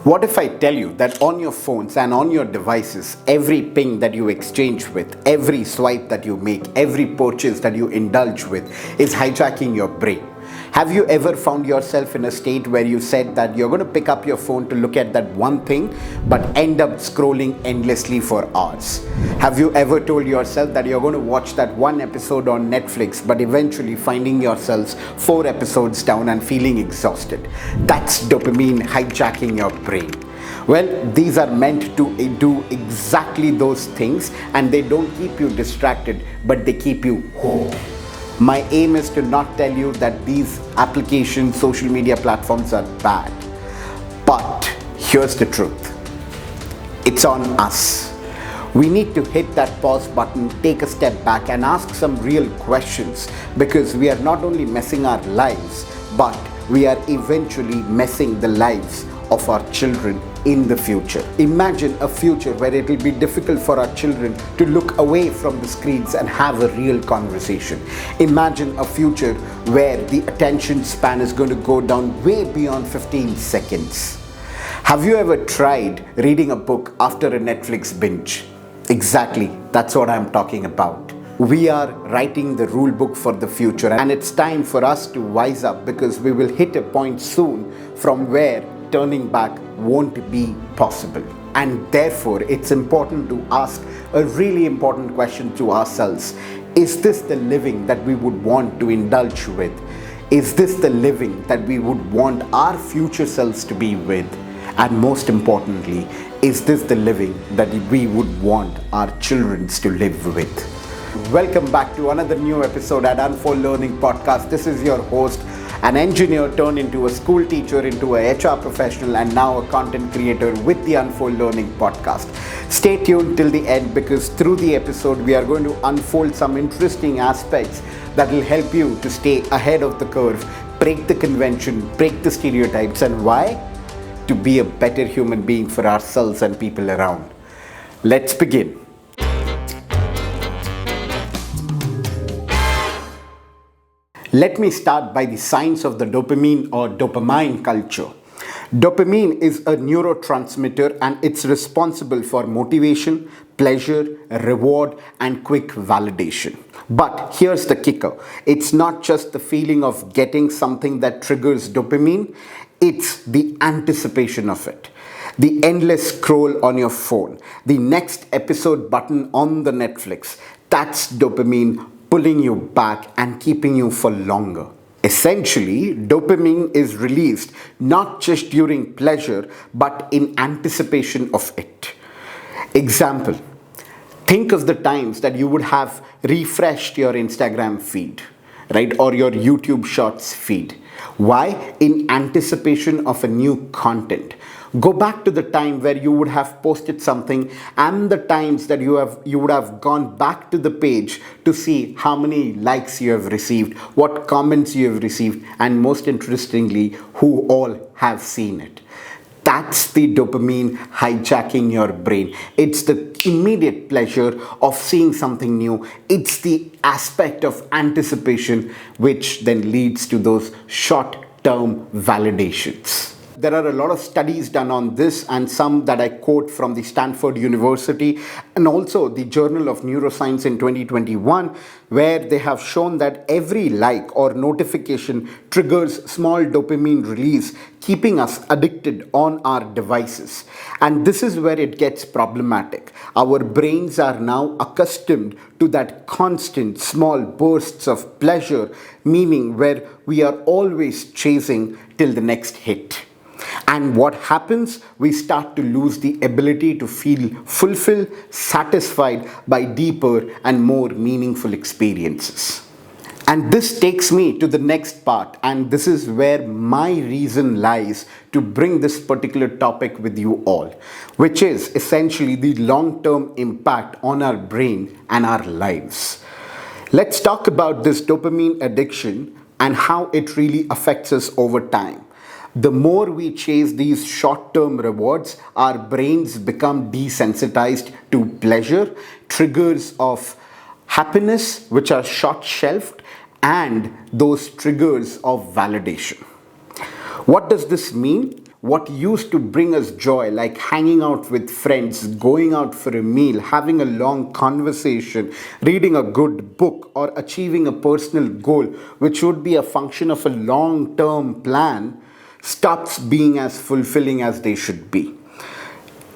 What if I tell you that on your phones and on your devices, every ping that you exchange with, every swipe that you make, every purchase that you indulge with is hijacking your brain? Have you ever found yourself in a state where you said that you're going to pick up your phone to look at that one thing, but end up scrolling endlessly for hours? Have you ever told yourself that you're going to watch that one episode on Netflix, but eventually finding yourselves 4 episodes down and feeling exhausted? That's dopamine hijacking your brain. Well, these are meant to do exactly those things, and they don't keep you distracted, but they keep you hooked. My aim is to not tell you that these applications, social media platforms are bad. But here's the truth. It's on us. We need to hit that pause button, take a step back and ask some real questions, because we are not only messing our lives, but we are eventually messing the lives of our children in the future. Imagine a future where it will be difficult for our children to look away from the screens and have a real conversation. Imagine a future where the attention span is going to go down way beyond 15 seconds. Have you ever tried reading a book after a Netflix binge? Exactly, that's what I'm talking about. We are writing the rule book for the future, and it's time for us to wise up, because we will hit a point soon from where turning back won't be possible. And therefore, it's important to ask a really important question to ourselves. Is this the living that we would want to indulge with? Is this the living that we would want our future selves to be with? And most importantly, is this the living that we would want our children to live with? Welcome back to another new episode at Unfoldlearning Podcast. This is your host, an engineer turned into a school teacher, into a HR professional, and now a content creator with the Unfoldlearning Podcast. Stay tuned till the end, because through the episode we are going to unfold some interesting aspects that will help you to stay ahead of the curve, break the convention, break the stereotypes. And why? To be a better human being for ourselves and people around. Let's begin. Let me start by the science of the dopamine or dopamine culture. Dopamine is a neurotransmitter, and it's responsible for motivation, pleasure, reward, and quick validation. But here's the kicker. It's not just the feeling of getting something that triggers dopamine, it's the anticipation of it. The endless scroll on your phone, the next episode button on the Netflix, that's dopamine pulling you back and keeping you for longer. Essentially, dopamine is released not just during pleasure, but in anticipation of it. Example, think of the times that you would have refreshed your Instagram feed, right? Or your YouTube Shorts feed. Why? In anticipation of a new content. Go back to the time where you would have posted something, and the times that you would have gone back to the page to see how many likes you have received, what comments you have received, and most interestingly, who all have seen it. That's the dopamine hijacking your brain. It's the immediate pleasure of seeing something new. It's the aspect of anticipation which then leads to those short-term validations. There are a lot of studies done on this, and some that I quote from the Stanford University and also the Journal of Neuroscience in 2021, where they have shown that every like or notification triggers small dopamine release, keeping us addicted on our devices. And this is where it gets problematic. Our brains are now accustomed to that constant small bursts of pleasure, meaning where we are always chasing till the next hit. And what happens? We start to lose the ability to feel fulfilled, satisfied by deeper and more meaningful experiences. And this takes me to the next part, and this is where my reason lies to bring this particular topic with you all, which is essentially the long-term impact on our brain and our lives. Let's talk about this dopamine addiction and how it really affects us over time. The more we chase these short-term rewards, our brains become desensitized to pleasure, triggers of happiness which are short-shelved, and those triggers of validation. What does this mean? what used to bring us joy, like hanging out with friends, going out for a meal, having a long conversation, reading a good book, or achieving a personal goal, which would be a function of a long term plan, stops being as fulfilling as they should be.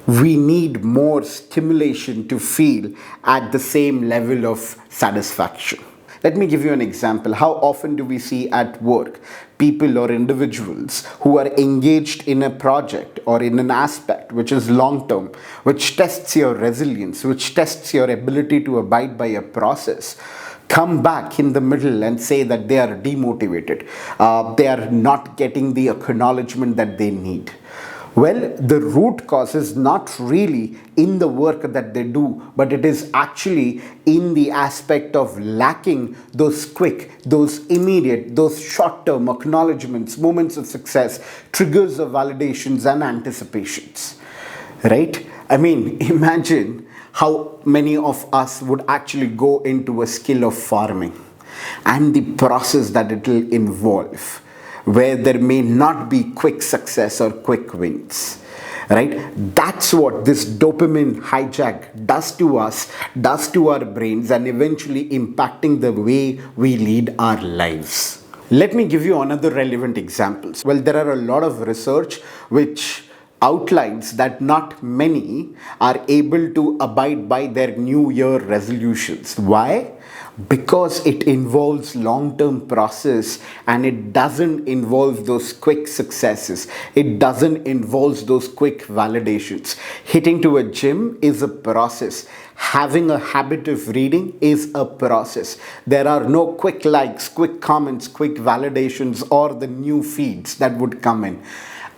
We need more stimulation to feel at the same level of satisfaction. Let me give you an example. How often do we see at work people or individuals who are engaged in a project or in an aspect which is long term, which tests your resilience, which tests your ability to abide by a process, come back in the middle and say that they are demotivated, they are not getting the acknowledgement that they need? Well, the root cause is not really in the work that they do, but it is actually in the aspect of lacking those quick, those immediate, those short-term acknowledgements, moments of success, triggers of validations and anticipations. Right? I mean, imagine how many of us would actually go into a skill of farming and the process that it will involve, where there may not be quick success or quick wins, right? That's what this dopamine hijack does to us, does to our brains, and eventually impacting the way we lead our lives. Let me give you another relevant example. Well, there are a lot of research which outlines that not many are able to abide by their New Year resolutions. Why? Because it involves long-term process and it doesn't involve those quick successes. It doesn't involve those quick validations. Hitting to a gym is a process. Having a habit of reading is a process. There are no quick likes, quick comments, quick validations, or the new feeds that would come in.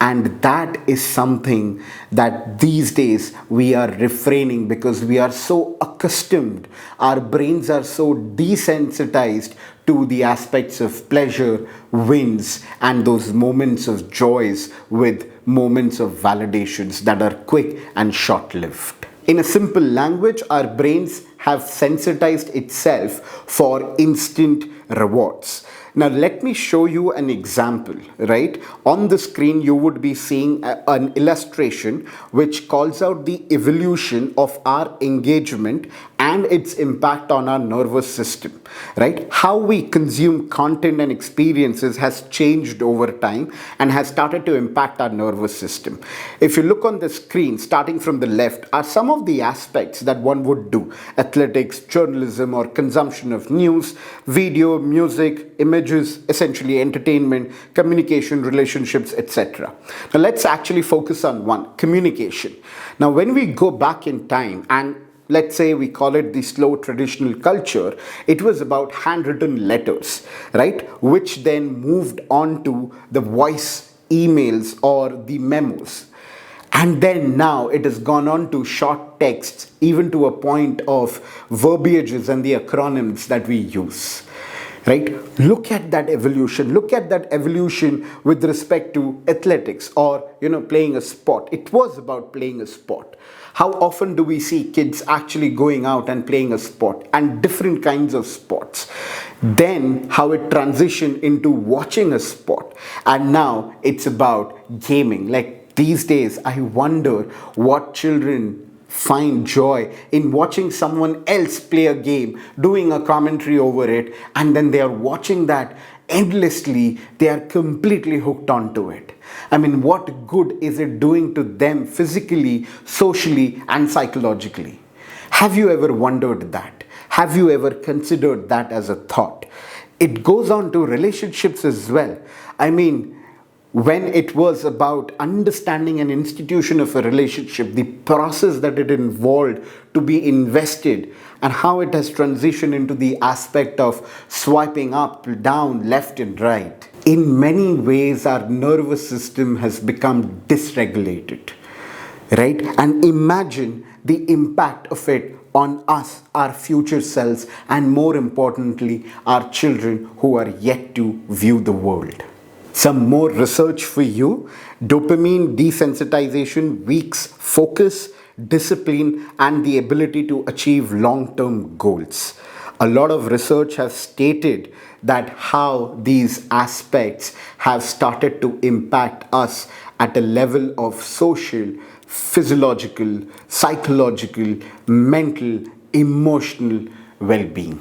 And that is something that these days we are refraining because we are so accustomed, our brains are so desensitized to the aspects of pleasure, wins, and those moments of joys with moments of validations that are quick and short-lived. In a simple language, our brains have sensitized itself for instant rewards. Now, let me show you an example, right? On the screen, you would be seeing an illustration which calls out the evolution of our engagement and its impact on our nervous system, right? How we consume content and experiences has changed over time and has started to impact our nervous system. If you look on the screen, starting from the left, are some of the aspects that one would do: athletics, journalism, or consumption of news, video, music, images, essentially entertainment, communication, relationships, etc. Now let's actually focus on one: communication. Now when we go back in time and let's say we call it the slow traditional culture, it was about handwritten letters, right? Which then moved on to the voice emails or the memos. And then now it has gone on to short texts, even to a point of verbiages and the acronyms that we use. Right? Look at that evolution. Look at that evolution with respect to athletics or, playing a sport. It was about playing a sport. How often do we see kids actually going out and playing a sport and different kinds of sports? Then how it transitioned into watching a sport. And now it's about gaming. Like these days, I wonder what children find joy in watching someone else play a game, doing a commentary over it, and then they are watching that endlessly. They are completely hooked onto it. I mean, what good is it doing to them physically, socially, and psychologically? Have you ever wondered that? Have you ever considered that as a thought? It goes on to relationships as well. I mean, when it was about understanding an institution of a relationship, the process that it involved to be invested, and how it has transitioned into the aspect of swiping up, down, left and right. In many ways, our nervous system has become dysregulated, right? And imagine the impact of it on us, our future selves, and more importantly, our children who are yet to view the world. Some more research for you. Dopamine desensitization weakens focus, discipline, and the ability to achieve long-term goals. A lot of research has stated that how these aspects have started to impact us at a level of social, physiological, psychological, mental, emotional well-being.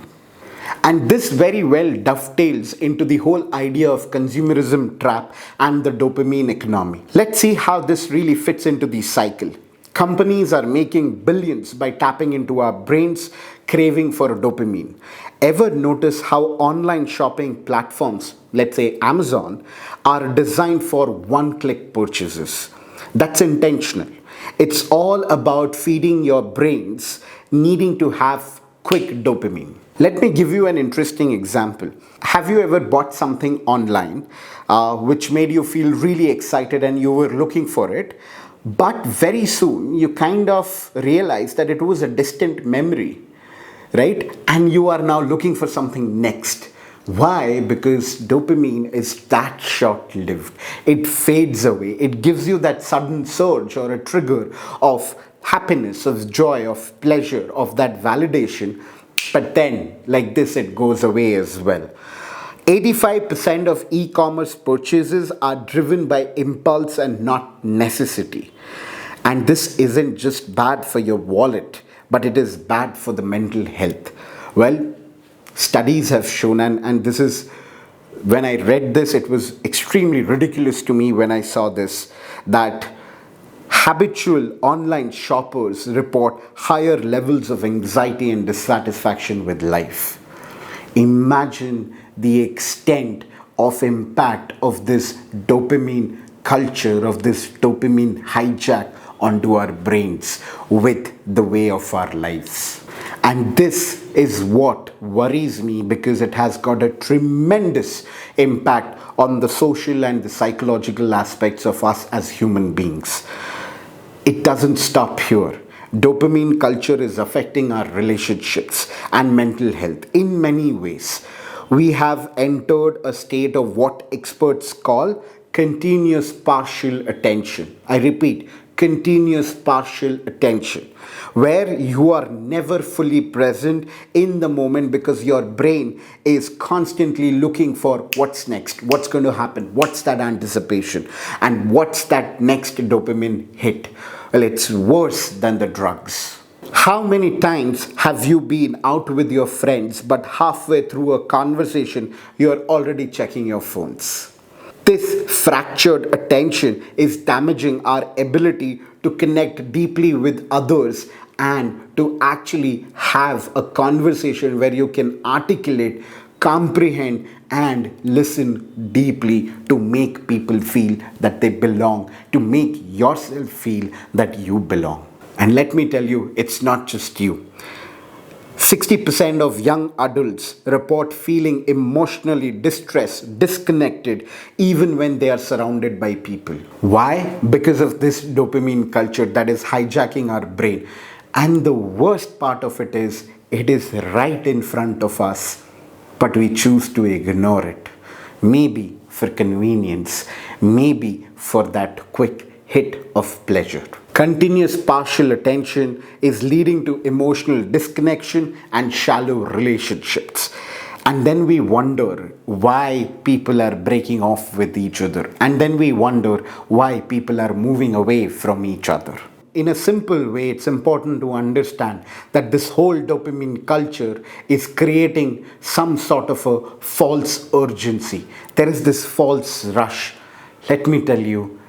And this very well dovetails into the whole idea of consumerism trap and the dopamine economy. Let's see how this really fits into the cycle. Companies are making billions by tapping into our brains craving for dopamine. Ever notice how online shopping platforms, let's say Amazon, are designed for one-click purchases? That's intentional. It's all about feeding your brains needing to have quick dopamine. Let me give you an interesting example. Have you ever bought something online which made you feel really excited and you were looking for it, but very soon you kind of realized that it was a distant memory, right? And you are now looking for something next. Why? Because dopamine is that short-lived. It fades away. It gives you that sudden surge or a trigger of happiness, of joy, of pleasure, of that validation. But then, like this, it goes away as well. 85% of e-commerce purchases are driven by impulse and not necessity. And this isn't just bad for your wallet, but it is bad for the mental health. Well, studies have shown, and this is, when I read this, it was extremely ridiculous to me when I saw this, that habitual online shoppers report higher levels of anxiety and dissatisfaction with life. Imagine the extent of impact of this dopamine culture, of this dopamine hijack onto our brains with the way of our lives. And this is what worries me, because it has got a tremendous impact on the social and the psychological aspects of us as human beings. It doesn't stop here. Dopamine culture is affecting our relationships and mental health in many ways. We have entered a state of what experts call continuous partial attention. I repeat, continuous partial attention, where you are never fully present in the moment because your brain is constantly looking for what's next, what's going to happen, what's that anticipation, and what's that next dopamine hit. Well, it's worse than the drugs. How many times have you been out with your friends, but halfway through a conversation, you're already checking your phones? This fractured attention is damaging our ability to connect deeply with others and to actually have a conversation where you can articulate, comprehend, and listen deeply to make people feel that they belong, to make yourself feel that you belong. And let me tell you, it's not just you. 60% of young adults report feeling emotionally distressed, disconnected, even when they are surrounded by people. Why? Because of this dopamine culture that is hijacking our brain. And the worst part of it is right in front of us, but we choose to ignore it. Maybe for convenience, maybe for that quick hit of pleasure. Continuous partial attention is leading to emotional disconnection and shallow relationships. And then we wonder why people are breaking off with each other. And then we wonder why people are moving away from each other. In a simple way, it's important to understand that this whole dopamine culture is creating some sort of a false urgency. There is this false rush. Let me tell you,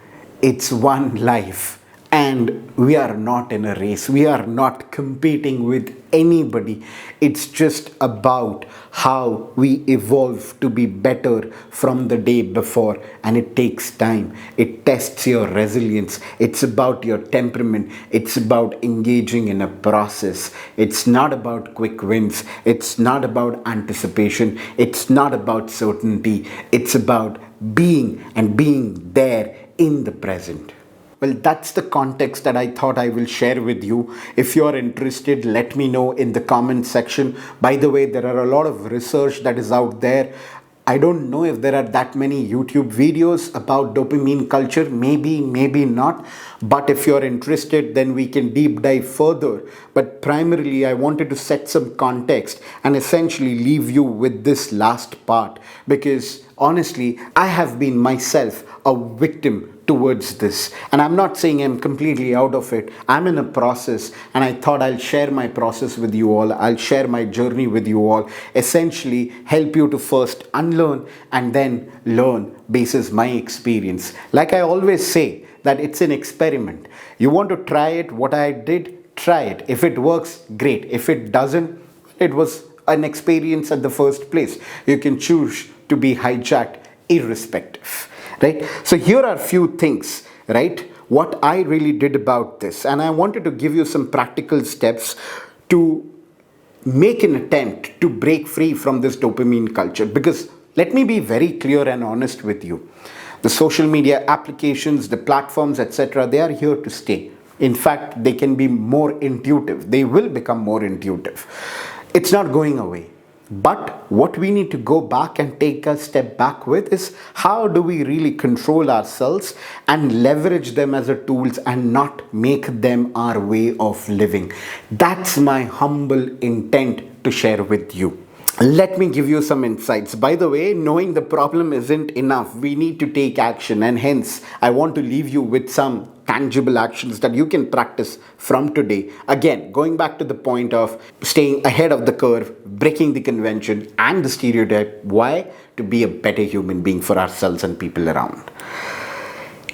it's one life. And we are not in a race. We are not competing with anybody. It's just about how we evolve to be better from the day before. And it takes time. It tests your resilience. It's about your temperament. It's about engaging in a process. It's not about quick wins. It's not about anticipation. It's not about certainty. It's about being and being there in the present. Well, that's the context that I thought I will share with you. If you're interested, let me know in the comment section. By the way, there are a lot of research that is out there. I don't know if there are that many YouTube videos about dopamine culture. Maybe, maybe not. But if you're interested, then we can deep dive further. But primarily, I wanted to set some context and essentially leave you with this last part, because honestly, I have been myself a victim towards this, and I'm not saying I'm completely out of it. I'm in a process, and I thought I'll share my process with you all. I'll share my journey with you all, essentially help you to first unlearn and then learn basis my experience. Like I always say, that it's an experiment. You want to try it, what I did, try it. If it works, great. If it doesn't, it was an experience at the first place. You can choose to be hijacked irrespective, right? So here are a few things, right, what I really did about this, and I wanted to give you some practical steps to make an attempt to break free from this dopamine culture. Because let me be very clear and honest with you, the social media applications, the platforms, etc., they are here to stay. In fact, they can be more intuitive. They will become more intuitive. It's not going away. But what we need to go back and take a step back with is, how do we really control ourselves and leverage them as a tools and not make them our way of living? That's my humble intent to share with you. Let me give you some insights. By the way, knowing the problem isn't enough. We need to take action, and hence I want to leave you with some tangible actions that you can practice from today. Again, going back to the point of staying ahead of the curve, breaking the convention and the stereotype. Why? To be a better human being for ourselves and people around.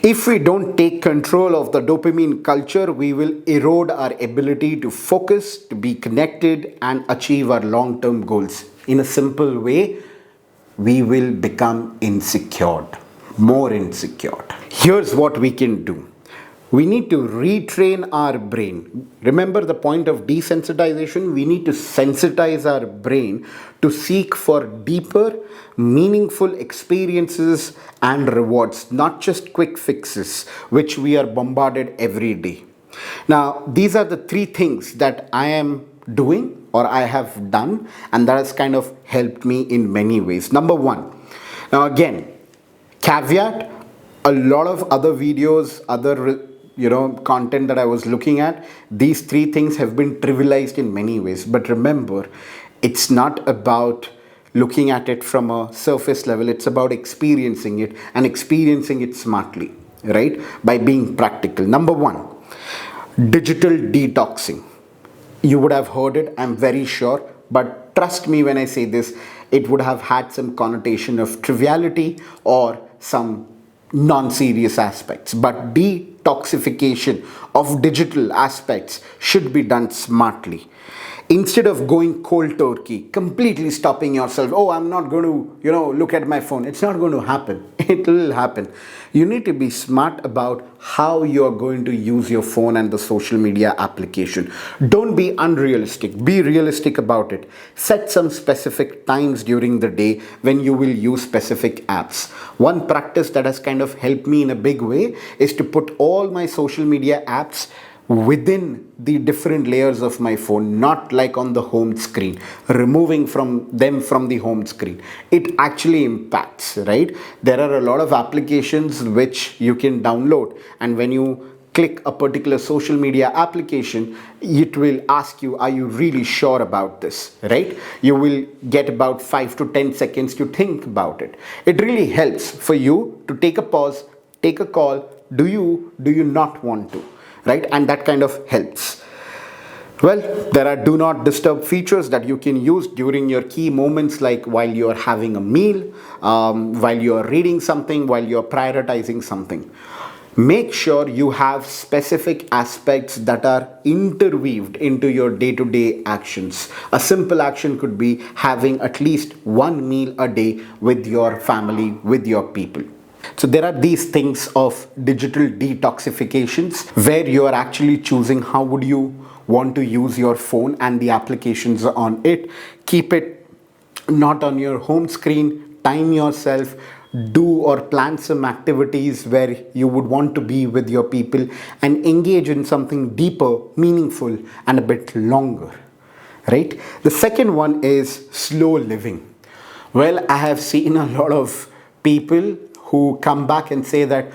If we don't take control of the dopamine culture, we will erode our ability to focus, to be connected, and achieve our long-term goals. In a simple way, we will become insecure, more insecure. Here's what we can do. We need to retrain our brain. Remember the point of desensitization? We need to sensitize our brain to seek for deeper, meaningful experiences and rewards, not just quick fixes, which we are bombarded every day. Now, these are the three things that I am doing or I have done, and that has kind of helped me in many ways. Number one, now again, caveat, a lot of other videos, other content that I was looking at, these three things have been trivialized in many ways. But remember, it's not about looking at it from a surface level. It's about experiencing it, and experiencing it smartly, right? By being practical. Number one, digital detoxing. You would have heard it, I'm very sure, but trust me when I say this, it would have had some connotation of triviality or some non-serious aspects. But detoxification of digital aspects should be done smartly. Instead of going cold turkey, completely stopping yourself, oh, I'm not going to, look at my phone. It's not going to happen. It will happen. You need to be smart about how you're going to use your phone and the social media application. Don't be unrealistic. Be realistic about it. Set some specific times during the day when you will use specific apps. One practice that has kind of helped me in a big way is to put all my social media apps within the different layers of my phone, not like on the home screen, removing them from the home screen. It actually impacts, right? There are a lot of applications which you can download, and when you click a particular social media application, it will ask you, are you really sure about this, right? You will get about 5 to 10 seconds to think about it. It really helps for you to take a pause, take a call. Do you not want to? Right? And that kind of helps. Well, there are do not disturb features that you can use during your key moments, like while you're having a meal, while you're reading something, while you're prioritizing something. Make sure you have specific aspects that are interweaved into your day-to-day actions. A simple action could be having at least one meal a day with your family, with your people. So there are these things of digital detoxifications where you are actually choosing how would you want to use your phone and the applications on it. Keep it not on your home screen. Time yourself. Do or plan some activities where you would want to be with your people and engage in something deeper, meaningful, and a bit longer. Right? The second one is slow living. Well, I have seen a lot of people who come back and say that,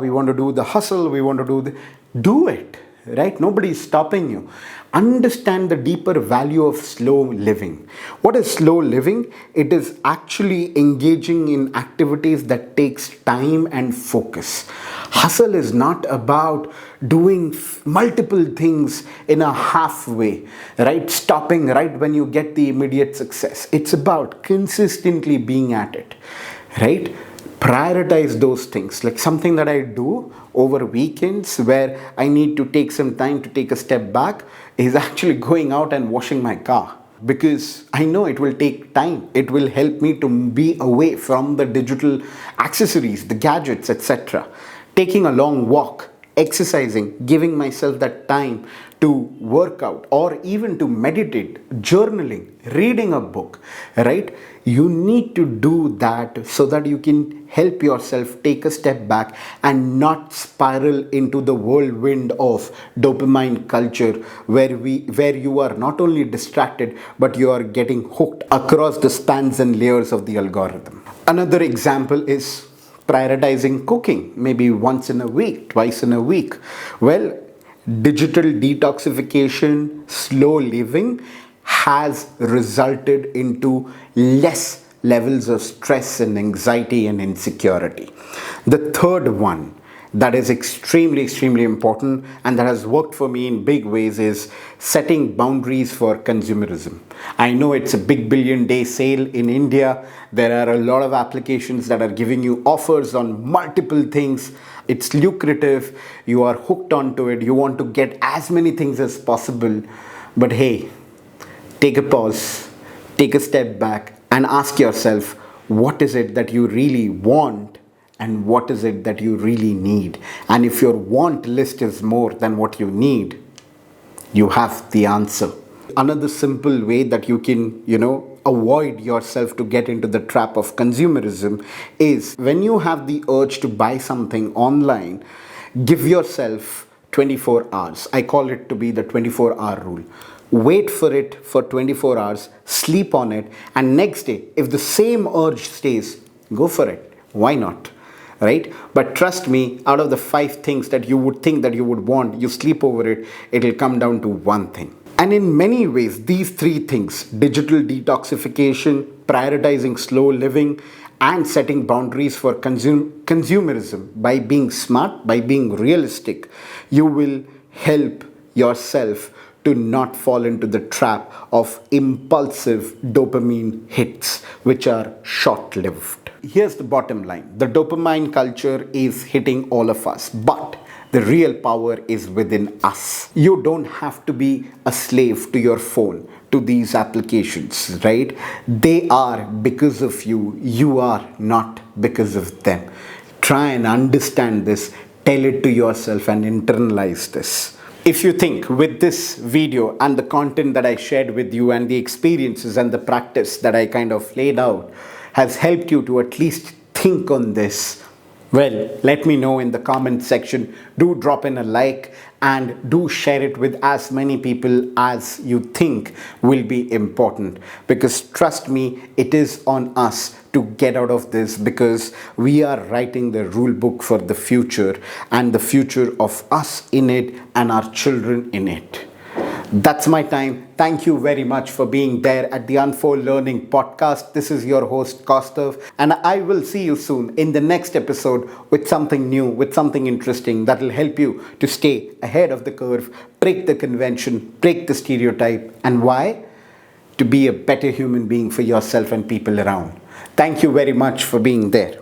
we want to do the hustle, we want to do it, right? Nobody is stopping you. Understand the deeper value of slow living. What is slow living? It is actually engaging in activities that takes time and focus. Hustle is not about doing multiple things in a halfway, right? Stopping right when you get the immediate success. It's about consistently being at it, right? Prioritize those things, like something that I do over weekends where I need to take some time to take a step back is actually going out and washing my car, because I know it will take time. It will help me to be away from the digital accessories, the gadgets, etc. Taking a long walk, exercising, giving myself that time to work out or even to meditate, journaling, reading a book, right? You need to do that so that you can help yourself take a step back and not spiral into the whirlwind of dopamine culture where you are not only distracted but you are getting hooked across the spans and layers of the algorithm. Another example is prioritizing cooking, maybe once in a week, twice in a week. Well, digital detoxification, slow living has resulted into less levels of stress and anxiety and insecurity. The third one that is extremely important and that has worked for me in big ways is setting boundaries for consumerism. I know it's a big billion-day sale in India. There are a lot of applications that are giving you offers on multiple things. It's lucrative. You are hooked onto it. You want to get as many things as possible. But hey, take a pause, take a step back and ask yourself, what is it that you really want and what is it that you really need? And if your want list is more than what you need, you have the answer. Another simple way that you can, avoid yourself to get into the trap of consumerism is when you have the urge to buy something online, give yourself 24 hours. I call it to be the 24-hour rule. Wait for it for 24 hours, sleep on it, and next day, if the same urge stays, go for it. Why not? Right? But trust me, out of the 5 things that you would think that you would want, you sleep over it, it'll come down to one thing. And in many ways, these 3 things, digital detoxification, prioritizing slow living, and setting boundaries for consumerism, by being smart, by being realistic, you will help yourself to not fall into the trap of impulsive dopamine hits, which are short-lived. Here's the bottom line. The dopamine culture is hitting all of us, but the real power is within us. You don't have to be a slave to your phone, to these applications, right? They are because of you. You are not because of them. Try and understand this, tell it to yourself and internalize this. If you think with this video and the content that I shared with you and the experiences and the practice that I kind of laid out has helped you to at least think on this, well, let me know in the comment section. Do drop in a like and do share it with as many people as you think will be important. Because trust me, it is on us to get out of this, because we are writing the rule book for the future and the future of us in it and our children in it. That's my time. Thank you very much for being there at the Unfoldlearning Podcast. This is your host, Kaustav, and I will see you soon in the next episode with something new, with something interesting that will help you to stay ahead of the curve, break the convention, break the stereotype, and why? To be a better human being for yourself and people around. Thank you very much for being there.